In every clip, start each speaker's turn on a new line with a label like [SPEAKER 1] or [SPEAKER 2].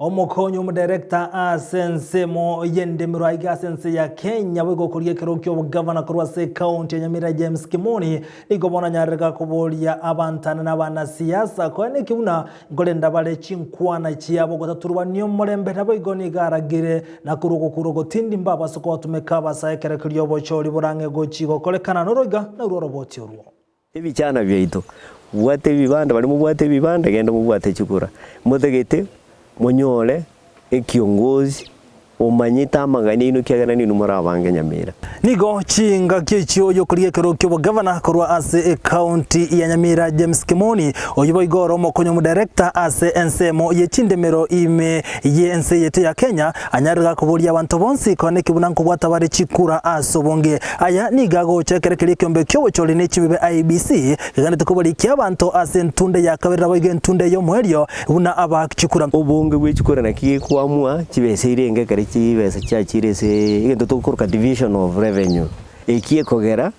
[SPEAKER 1] Omokonyo umudirector asense mo yendemiro aiga asense ya Kenya wego kuria kirokyo governor kurwase county ya Nyamira James Kimoni igobona nyarega kubolia abantana n'abana siasa kwene kiuna ngolenda bale chinkwana chiabo gotaturwa niyo morembe nabo igoni garagire na kurugo tindi mbaba soko watumeka basaekere kiryo bochori burange gochigo kolekana noroiga na uroroboti urwo
[SPEAKER 2] ibichana byito bwate bibanda bali mu bwate bibanda genda mu bwate chikura mutegete monyole ekiongozi omanyita amaganino kyagana ninu murabange Nyamira
[SPEAKER 1] nigo chinga kichyo yo kurie kirokyo governor korwa ase county ya Nyamira James Kimoni oyibo igoro Omokonyo mu director ase ensemo yechindemero ime yense yetu ya Kenya anyarira kubulia abantu bonsi kone kibuna nkubwata bari chikura asobonge aya nigago chekere kiri kyombe kyobo choli nechibibe IBC kigane tukubali kyabantu ase ntunde ya kabira boige ntunde yo mweryo una aba chikura
[SPEAKER 2] obonge bwechikura nakiki kwamwa chibese irenge kare chibese cyachirese igento tukuruka division of revenue ekie kogera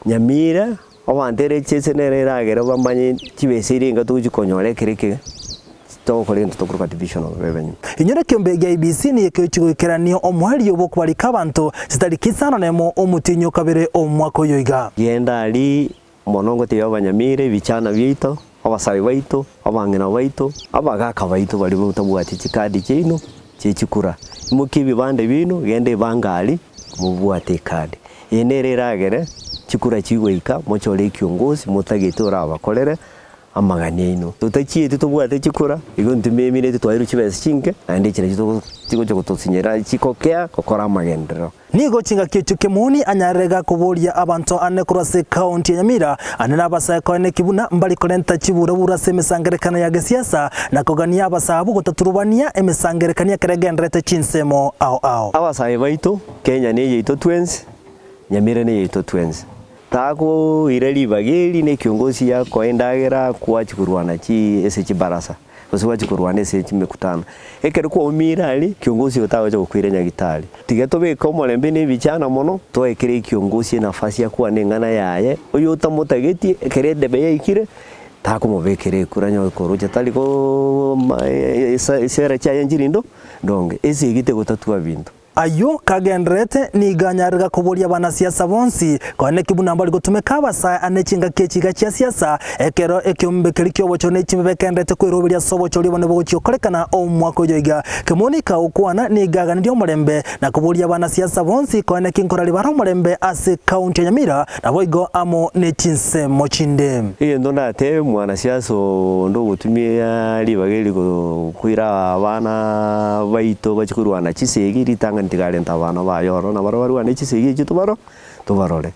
[SPEAKER 2] Nyamira abandere chesenereragera bamanye chibese irenga tukujikonyore kireke tokorento tukuruka division of revenue
[SPEAKER 1] inyore kyombe ya IBC ni ekyochigikeranio omwali obo kubalika abantu zitalikisana nemo omutinyo kabere omwako yoiga
[SPEAKER 2] yenda ali monongo te y'Abanyamira bichana byito abasabe baito abangena baito abagaka baito bali mutabwati chikadi kino chikura mukibi bande bino gende bangali mubwate kadi yenereragere chikura chigweika mochole kiongozi mutagetora abakolere amaganino tutachiye tutubwate chikura igontu memire tutwairo chibese chinke ande chira chiko chokotosinyera chikokea kokora amagendero
[SPEAKER 1] nigo chinga kicho Kimoni anyarega kubolia abantu ane kurase county ya Nyamira anena abasa kone kibuna mbali kolenta chibura burase mesangerekana ya gesiasa na kogania abasabu gotaturubania emesangerekania keregendrete chinsemo ao
[SPEAKER 2] abasabe baito Kenya ne yito twins Nyamira ne yito twins tako ireli bageli ne kiongozi yako endagera kuachikurwana chi ese chibarasa kusiwachikurwana ese chimekutana ekere kwa umira ali kiongozi utawe cyo kwirenya gitali tigatobe ko molembe ne bichana mono to ekere kiongozi nafasi ya kuwa nengana yaye uyo utamutageti ekere debe ikire tako mubekere kuranya ko roje taliko sera cha yanjirindo ndonge ese gite gutatua bintu
[SPEAKER 1] ayo kagendrete ni ganyarga kubolia bana siasa bonsi kone kibuna mbali gutumeka basa anechinga kechiga cha siasa ekero ekyombe kelikyo bochone chimbe kendete kwirobiria sobo choli bone bochyo kolekana omwako yoiga Kimoni ka ukwana ni gaga ndio mulembe na kubolia bana siasa bonsi kone kinkorali bara mulembe ase county ya Nyamira na boigo amo ne chinse mochinde
[SPEAKER 2] ndo ndate mwana siasa ndo gutumia libageli kuira abana baito bachikurwana chisegi ritanga ntigarenta abana bayoro na baro nechisegi chitubaro tubarore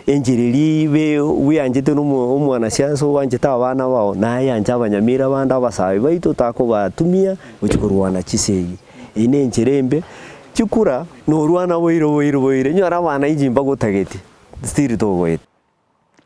[SPEAKER 2] enjiriri be wiyanjete n'umwana siasa wanjeta abana bao na yanja Abanyamira banda basabe baito tako batumia uchikurwana chisegi ine enjirembe chikura no rwana boire nyara abana ijimba gutageti stiri to goye